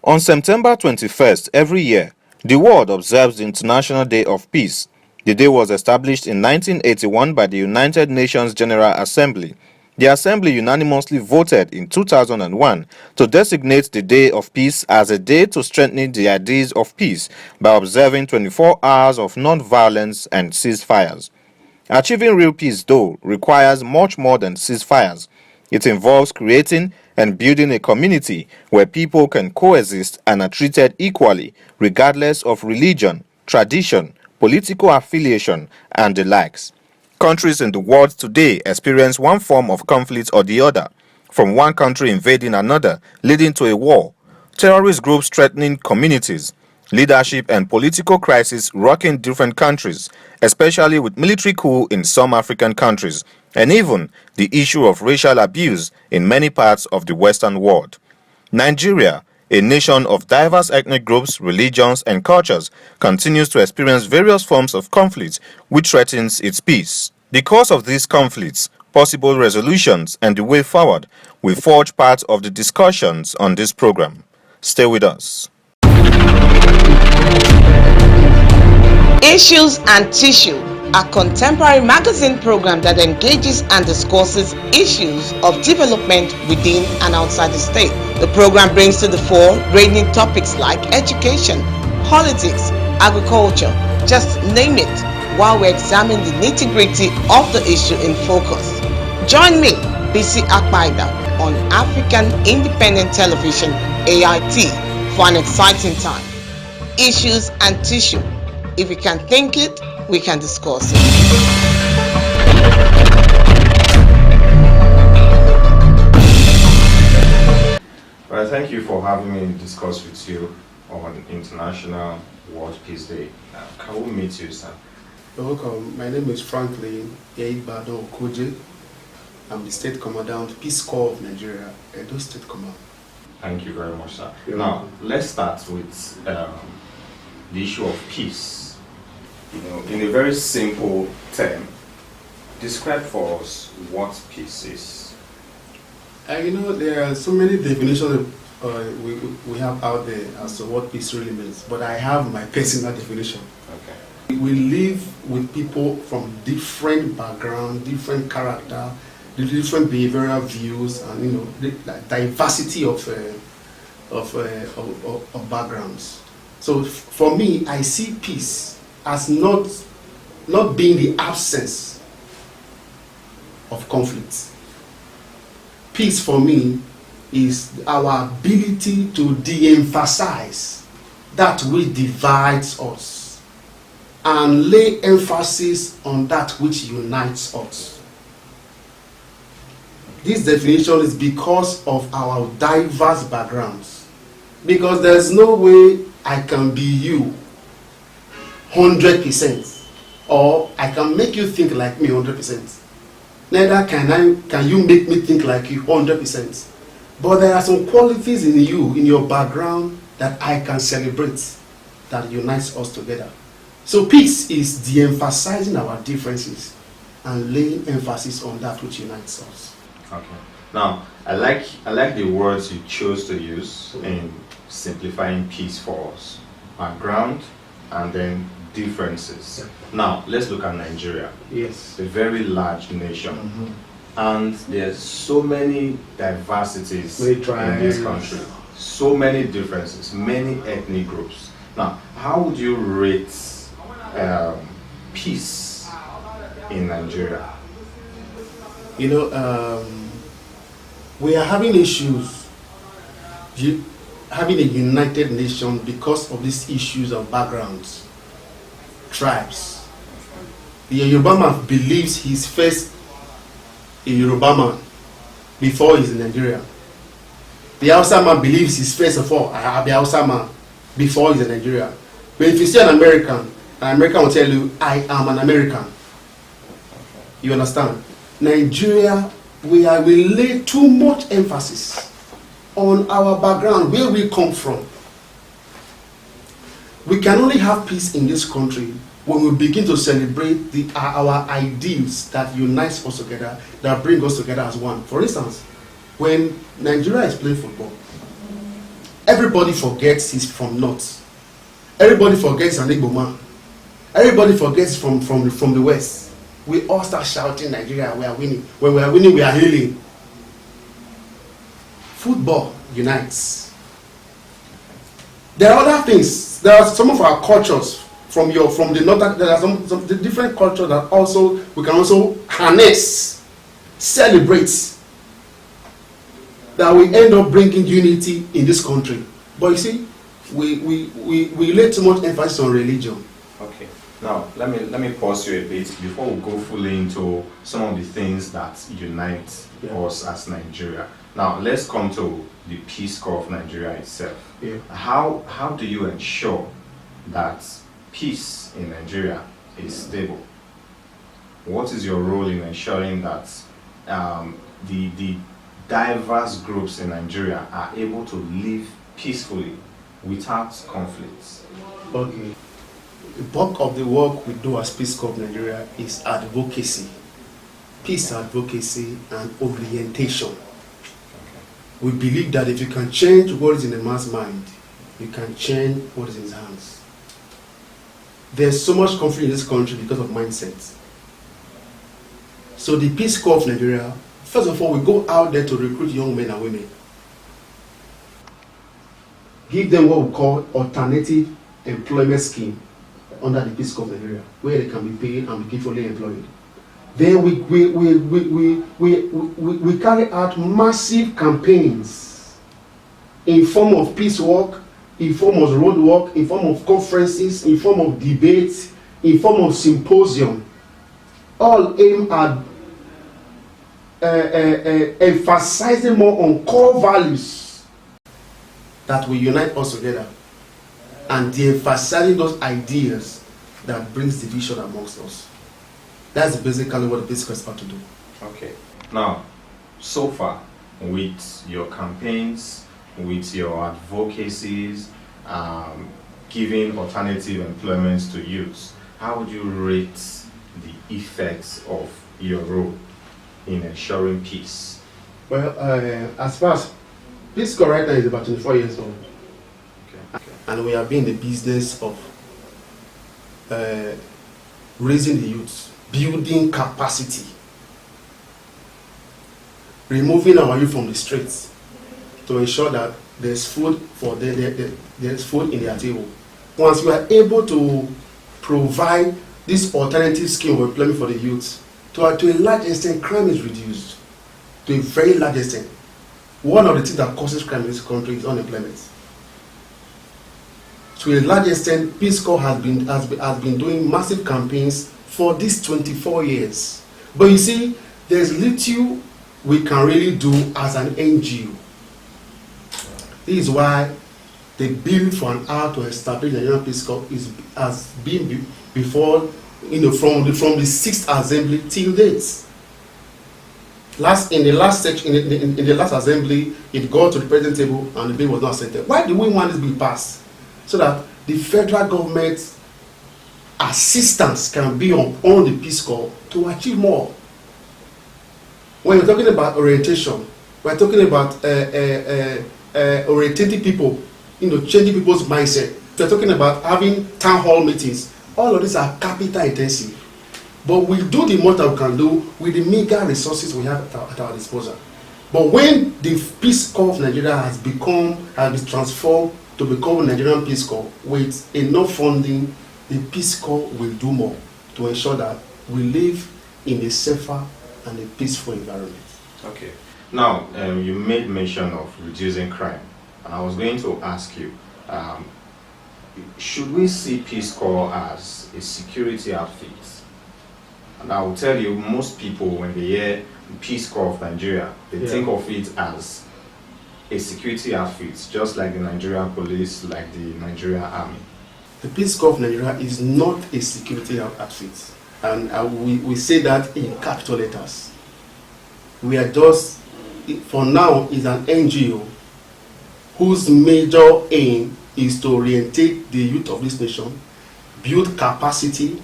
On September 21st every year, the world observes the International Day of Peace. The day was established in 1981 by the United Nations General Assembly. The Assembly unanimously voted in 2001 to designate the Day of Peace as a day to strengthen the ideas of peace by observing 24 hours of non-violence and ceasefires. Achieving real peace, though, requires much more than ceasefires. It involves creating and building a community where people can coexist and are treated equally, regardless of religion, tradition, political affiliation, and the likes. Countries in the world today experience one form of conflict or the other, from one country invading another, leading to a war, terrorist groups threatening communities, leadership and political crisis rocking different countries, especially with military coup in some African countries, and even the issue of racial abuse in many parts of the Western world. Nigeria, a nation of diverse ethnic groups, religions, and cultures, continues to experience various forms of conflict which threatens its peace. Because of these conflicts, possible resolutions, and the way forward, we forge part of the discussions on this program. Stay with us. Issues and Tissue, a contemporary magazine program that engages and discusses issues of development within and outside the state. The program brings to the fore ranging topics like education, politics, agriculture, just name it, while we examine the nitty-gritty of the issue in focus. Join me, Bisi Akpaida, on African Independent Television, AIT, for an exciting time. Issues and Tissue. If we can think it, we can discuss it. Well, thank you for having me discuss with you on International World Peace Day. Can we meet you, sir? You're welcome. My name is Franklin Yeibado Okoje. I'm the State Commandant, Peace Corps of Nigeria, Edo State Command. Thank you very much, sir. Now, let's start with the issue of peace. In a very simple term, describe for us what peace is. There are so many definitions we have out there as to what peace really means, but I have my personal definition. Okay. We live with people from different background, different character, different behavioral views, and the diversity of backgrounds. So for me, I see peace as not being the absence of conflict. Peace for me is our ability to de-emphasize that which divides us and lay emphasis on that which unites us. This definition is because of our diverse backgrounds. Because there's no way I can be you 100%, or I can make you think like me 100%. Neither can you make me think like you 100%. But there are some qualities in you, in your background, that I can celebrate, that unites us together. So peace is de-emphasizing our differences and laying emphasis on that which unites us. Okay. Now, I like the words you chose to use in simplifying peace for us. Background and then differences. Yeah. Now, let's look at Nigeria. Yes. A very large nation. Mm-hmm. And there's so many diversities in this country. So many differences, many ethnic groups. Now, how would you rate peace in Nigeria? We are having issues, having a united nation because of these issues of backgrounds, tribes. The Yoruba man believes he's first a Yoruba man before he's in Nigeria. The Hausa man believes he's first of all a Hausa man before he's in Nigeria. But if you see an American will tell you, I am an American. You understand? Nigeria, we lay too much emphasis on our background, where we come from. We can only have peace in this country when we begin to celebrate our ideals that unites us together, that bring us together as one. For instance, when Nigeria is playing football, everybody forgets he's from North. Everybody forgets an Igbo man. Everybody forgets from the West. We all start shouting, Nigeria, we are winning. When we are winning, we are healing. Football unites. There are other things. There are some of our cultures from the north. There are some the different cultures that also we can also harness, celebrate. That we end up bringing unity in this country. But you see, we lay too much emphasis on religion. Okay. Now let me pause you a bit before we go fully into some of the things that unite us as Nigeria. Now let's come to the Peace Corps of Nigeria itself. Yeah. How do you ensure that peace in Nigeria is stable? What is your role in ensuring that the diverse groups in Nigeria are able to live peacefully without conflicts? Okay. The bulk of the work we do as Peace Corps of Nigeria is advocacy, peace advocacy and orientation. We believe that if you can change what is in a man's mind, you can change what is in his hands. There's so much conflict in this country because of mindset. So the Peace Corps of Nigeria, first of all, we go out there to recruit young men and women. Give them what we call alternative employment scheme under the Peace Corps of Nigeria, where they can be paid and be gainfully employed. Then we carry out massive campaigns in form of peace work, in form of road work, in form of conferences, in form of debates, in form of symposium, all aimed at emphasizing more on core values that will unite us together, and de-emphasizing those ideas that brings division amongst us. That's basically what the Peace Corps is about to do. Okay. Now, so far, with your campaigns, with your advocacies, giving alternative employments to youths, how would you rate the effects of your role in ensuring peace? Well, as far as Peace Corps right now is about 24 years old. Okay. And we have been in the business of raising the youth, building capacity, removing our youth from the streets to ensure that there's food for there's food in their table. Once we are able to provide this alternative scheme of employment for the youth, to a large extent, crime is reduced. To a very large extent. One of the things that causes crime in this country is unemployment. To a large extent, Peace Corps has been doing massive campaigns for these 24 years. But you see, there's little we can really do as an NGO. This is why the bill for an hour to establish the Nigerian Peace Corps has been before, from the 6th Assembly till date. In the last assembly, it got to the president table and the bill was not accepted. Why do we want this bill passed? So that the federal government assistance can be on the Peace Corps to achieve more. When we're talking about orientation, we're talking about orientating people, changing people's mindset. We're talking about having town hall meetings. All of these are capital intensive. But we do the most that we can do with the meager resources we have at our disposal. But when the Peace Corps of Nigeria has been transformed to become a Nigerian Peace Corps with enough funding, the Peace Corps will do more to ensure that we live in a safer and a peaceful environment. Okay. Now, you made mention of reducing crime, and I was going to ask you, should we see Peace Corps as a security outfit? And I will tell you, most people, when they hear Peace Corps of Nigeria, they think of it as a security outfit, just like the Nigerian police, like the Nigerian army. The Peace Corps of Nigeria is not a security outfit, and we say that in capital letters. We are just, for now, is an NGO whose major aim is to orientate the youth of this nation, build capacity,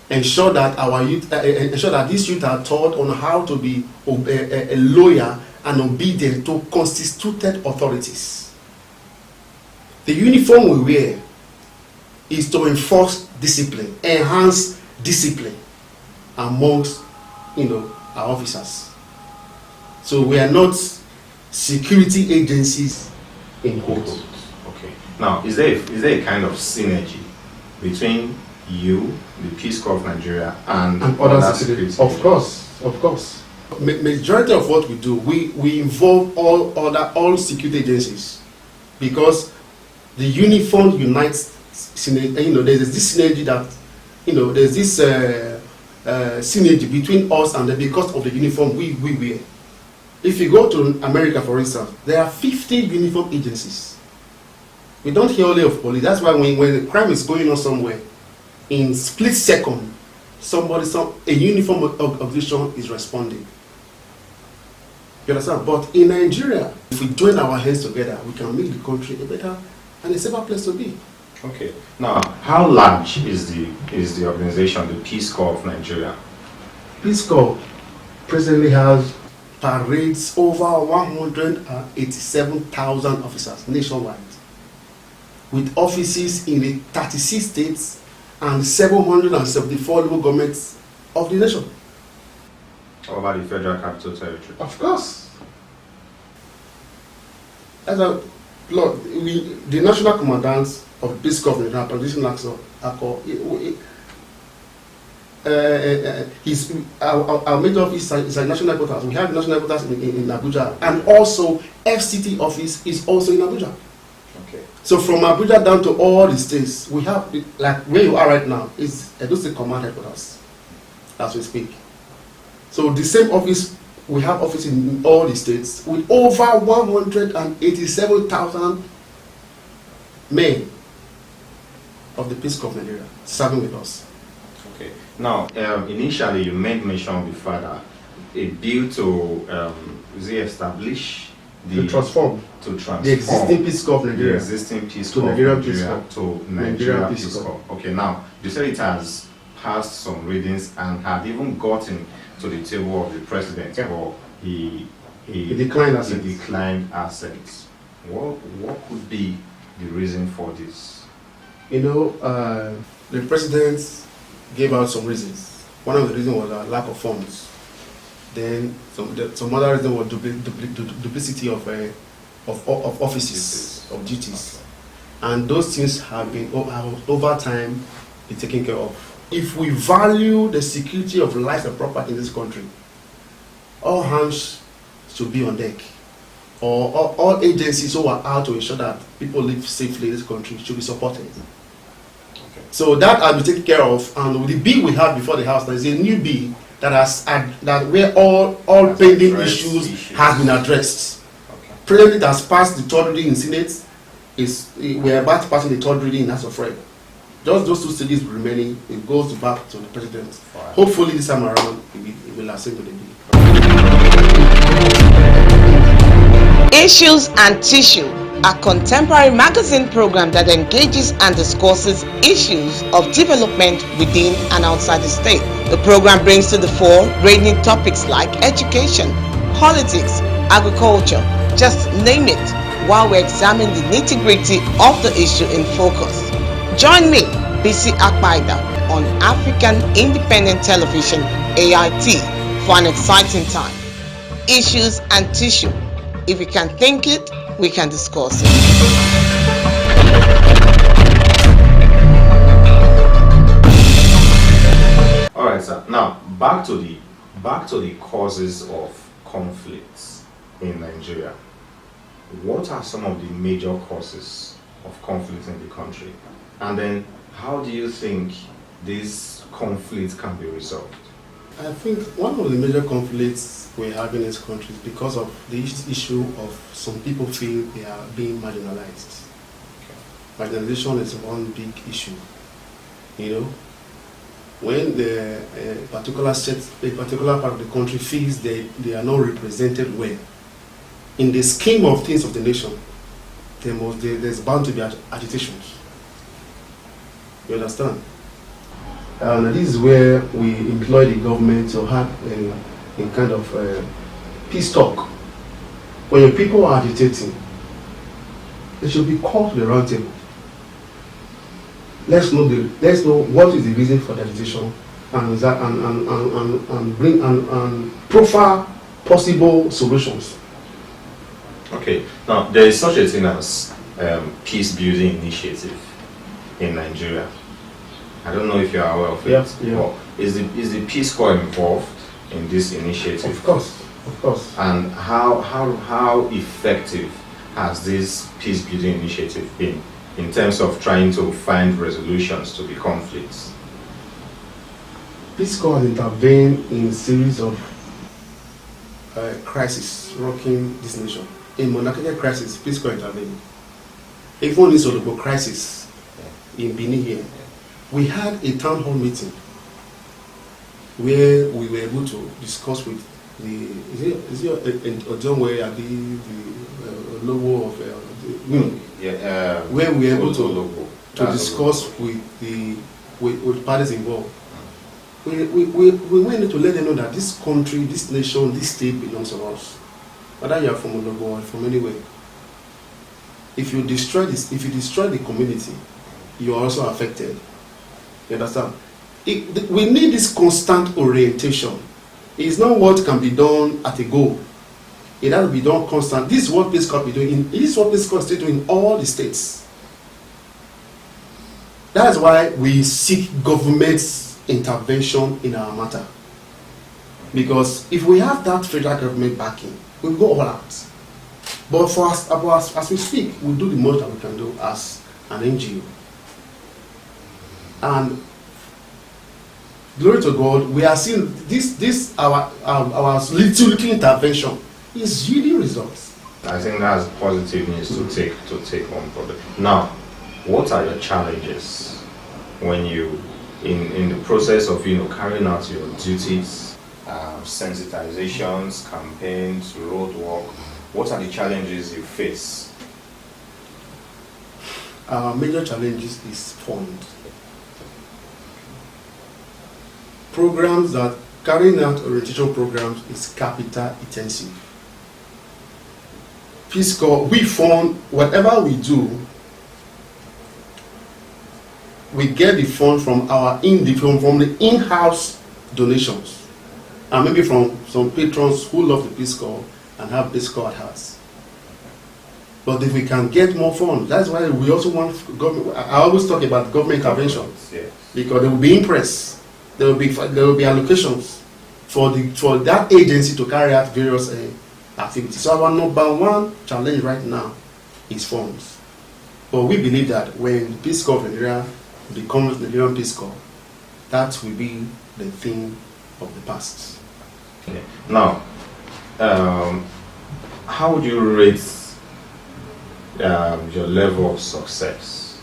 ensure that these youth are taught on how to be loyal and obedient to constituted authorities. The uniform we wear is to enforce discipline, enhance discipline amongst, our officers. So we are not security agencies in quotes. Okay. Now, is there a kind of synergy between you, the Peace Corps of Nigeria, and other security? Of course. Majority of what we do, we involve all security agencies, because the uniform unites. There's this synergy that, there's this synergy between us and because of the uniform we wear. If you go to America, for instance, there are 50 uniform agencies. We don't hear only of police. That's why when the crime is going on somewhere, in split second, a uniform organization is responding. You understand? But in Nigeria, if we join our hands together, we can make the country a better and a safer place to be. Okay. Now, how large is the organization, the Peace Corps of Nigeria? Peace Corps presently has parades over 187,000 officers nationwide, with offices in 36 states and 774 local governments of the nation. How about the Federal Capital Territory? Of course. The national commandants of the Peace Corps of Nigeria, Politician our major office is a national headquarters. We have national headquarters in Abuja, and also FCT office is also in Abuja. Okay. So from Abuja down to all the states, we have, like where you are right now, is Edo State Command headquarters as we speak. So the same office, we have office in all the states with over 187,000 men of the Peace Corps of Nigeria serving with us. Okay. Now, initially you made mention before that a bill to establish to transform the existing Peace Corps of Nigeria, to Nigeria Peace Corps. Okay. Now, you said it has passed some readings and had even gotten to the table of the president, but he declined assets. He declined assets. What could be the reason for this? The president gave out some reasons. One of the reasons was lack of funds. Then some other reason was duplicity of offices, of duties, and those things have been over time be taken care of. If we value the security of life and property in this country, all hands should be on deck, or all agencies who are out to ensure that people live safely in this country should be supported. Okay. So that has been taken care of, and with the bill we have before the House, there is a new bill that where all pending issues has been addressed. Okay. Presently, it has passed the third reading in Senate. We are about to pass the third reading in House of Rep. Just those two stages remaining, it goes back to the president. Right. Hopefully this time around, it will ascend to the bill. Issues and Tissue, a contemporary magazine program that engages and discusses issues of development within and outside the state. The program brings to the fore ranging topics like education, politics, agriculture, just name it, while we examine the nitty-gritty of the issue in focus. Join me, BC Akpaida, on African Independent Television, AIT, for an exciting time. Issues and Tissue. If we can think it, we can discuss it. All right, sir. Now back to the causes of conflicts in Nigeria. What are some of the major causes of conflict in the country? And then how do you think these conflicts can be resolved? I think one of the major conflicts we have in this country is because of the issue of some people feel they are being marginalized. Okay. Marginalization is one big issue. When a particular part of the country feels they are not represented well, in the scheme of things of the nation, there's bound to be agitations. You understand? And this is where we employ the government to have a kind of peace talk. When your people are agitating, They should be called to the round table. Let's know what is the reason for the decision, and bring and profile possible solutions. Okay. Now there is such a thing as peace building initiative in Nigeria. I don't know if you are aware of it. Yeah. But is the Peace Corps involved in this initiative? Of course. And how effective has this peace building initiative been in terms of trying to find resolutions to the conflicts? Peace Corps has intervened in a series of crises rocking this nation. In monarchical crisis, Peace Corps intervened. Even in Solobo crisis in Benin here, we had a town hall meeting where we were able to discuss with the Ojonwe Abi, the logo of where we were able to discuss with parties involved. We went to let them know that this country, this nation, this state belongs to us. Whether you are from Ologo or from anywhere. If you destroy the community, you are also affected. You understand? We need this constant orientation. It's not what can be done at a go. It has to be done constant. This is what Peace Corps be doing. This is what Peace Corps is doing in all the states. That's why we seek government's intervention in our matter. Because if we have that federal government backing, we'll go all out. But for us, as we speak, we'll do the most that we can do as an NGO. And glory to God, we are seeing this our little intervention is yielding results. I think that's positive news to take on board. Now, what are your challenges when you in the process of carrying out your duties, sensitizations, campaigns, road work? What are the challenges you face? Our major challenges is fund. Programs that carrying out orientation programs is capital intensive. Peace Corps, we fund whatever we do. We get the fund from from the in-house donations, and maybe from some patrons who love the Peace Corps and have Peace Corps at heart. But if we can get more funds, that's why we also want government. I always talk about government intervention, yes, because they will be impressed. There will be allocations for that agency to carry out various activities. So our number one challenge right now is funds. But we believe that when the Peace Corps of Nigeria becomes the Nigerian Peace Corps, that will be the thing of the past. Okay. Now, how would you rate your level of success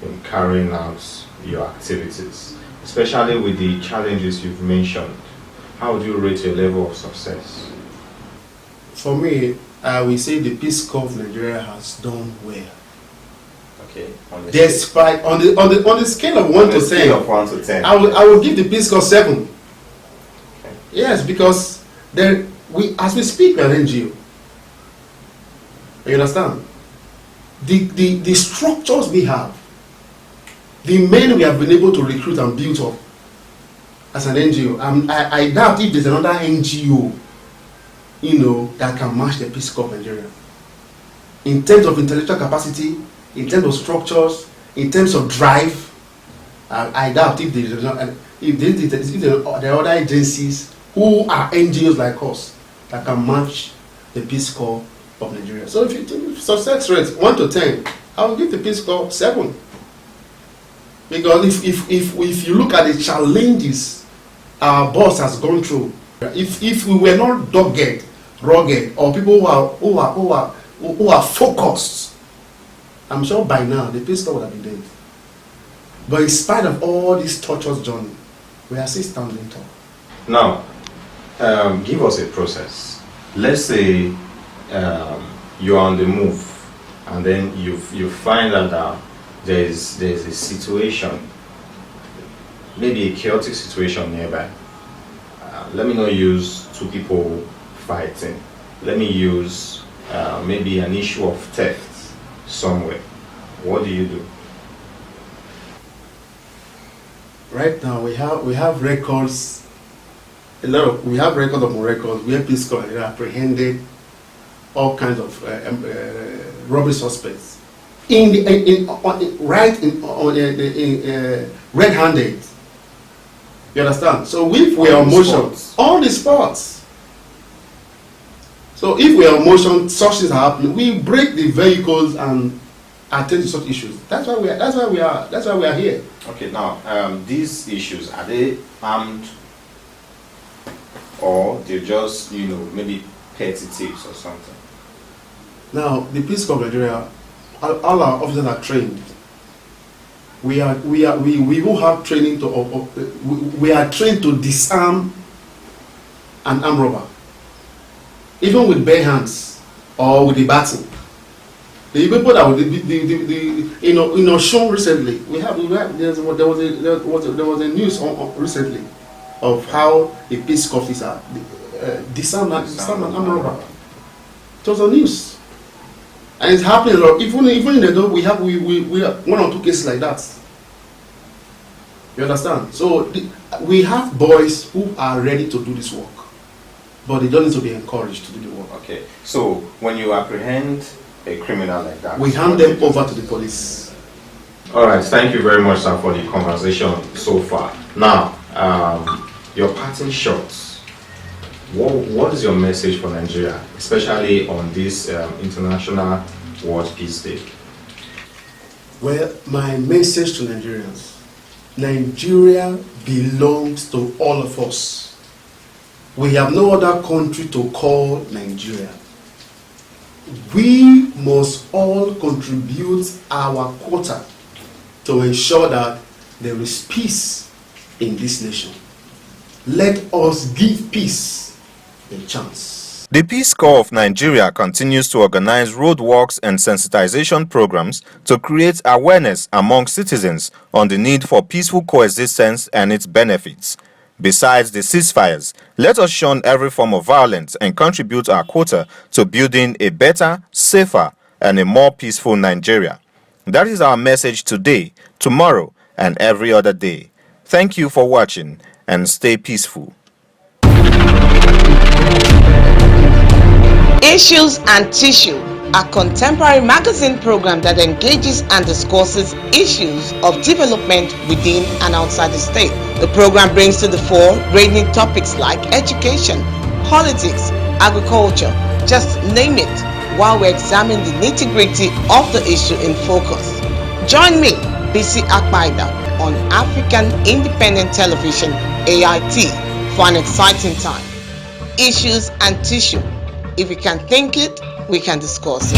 in carrying out your activities, especially with the challenges you've mentioned? How would you rate your level of success? For me, I will say the Peace Corps of Nigeria has done well. Okay. Despite on the scale of 1 to 10, I will give the Peace Corps 7. Okay. Yes, because as we speak, we are NGO. You understand? The structures we have, the men we have been able to recruit and build up as an NGO, I doubt if there's another NGO, that can match the Peace Corps of Nigeria. In terms of intellectual capacity, in terms of structures, in terms of drive, I doubt if there are other agencies who are NGOs like us that can match the Peace Corps of Nigeria. So if you think success rate 1 to 10, I will give the Peace Corps 7. Because if you look at the challenges our boss has gone through, if we were not dogged, rugged, or people who are focused, I'm sure by now the Peace Corps would have been dead. But in spite of all this torturous journey, we are still standing tall. Now, give us a process. Let's say you're on the move, and then you find that there's a situation, maybe a chaotic situation nearby. Let me not use two people fighting. Let me use maybe an issue of theft. somewhere, what do you do? Right now we have records, we have records upon records where Peace Corps apprehended all kinds of robbery suspects red-handed. You understand? So if we are on motion, on the spots. So if we are on motion, such things are happening. We break the vehicles and attend to such issues. That's why we are here. Okay, now these issues, are they armed, or they're just, you know, maybe petty thieves or something? Now the Peace Corps of Nigeria, all our officers are trained. We will have training to we are trained to disarm an armed robber, even with bare hands or with the baton. The people that shown recently, there was a news recently of how a Peace Corps officer disarmed an armed robber. It was on news. And it's happening a lot. Even in the we have one or two cases like that. You understand? So we have boys who are ready to do this work, but they don't need to be encouraged to do the work. Okay. So when you apprehend a criminal like that, we hand them over to the police. All right. Thank you very much, sir, for the conversation so far. Now, your parting shots. What is your message for Nigeria, especially on this International World Peace Day? Well, my message to Nigerians: Nigeria belongs to all of us. We have no other country to call Nigeria. We must all contribute our quota to ensure that there is peace in this nation. Let us give peace a chance. The Peace Corps of Nigeria continues to organize roadworks and sensitization programs to create awareness among citizens on the need for peaceful coexistence and its benefits. Besides the ceasefires, let us shun every form of violence and contribute our quota to building a better, safer, and a more peaceful Nigeria. That is our message today, tomorrow, and every other day. Thank you for watching, and stay peaceful. Issues and Tissue, a contemporary magazine program that engages and discusses issues of development within and outside the state. The program brings to the fore ranging topics like education, politics, agriculture, just name it, while we examine the nitty-gritty of the issue in focus. Join me, BC Akpaida, on African Independent Television, AIT, for an exciting time. Issues and Tissue. If we can think it, we can discuss it.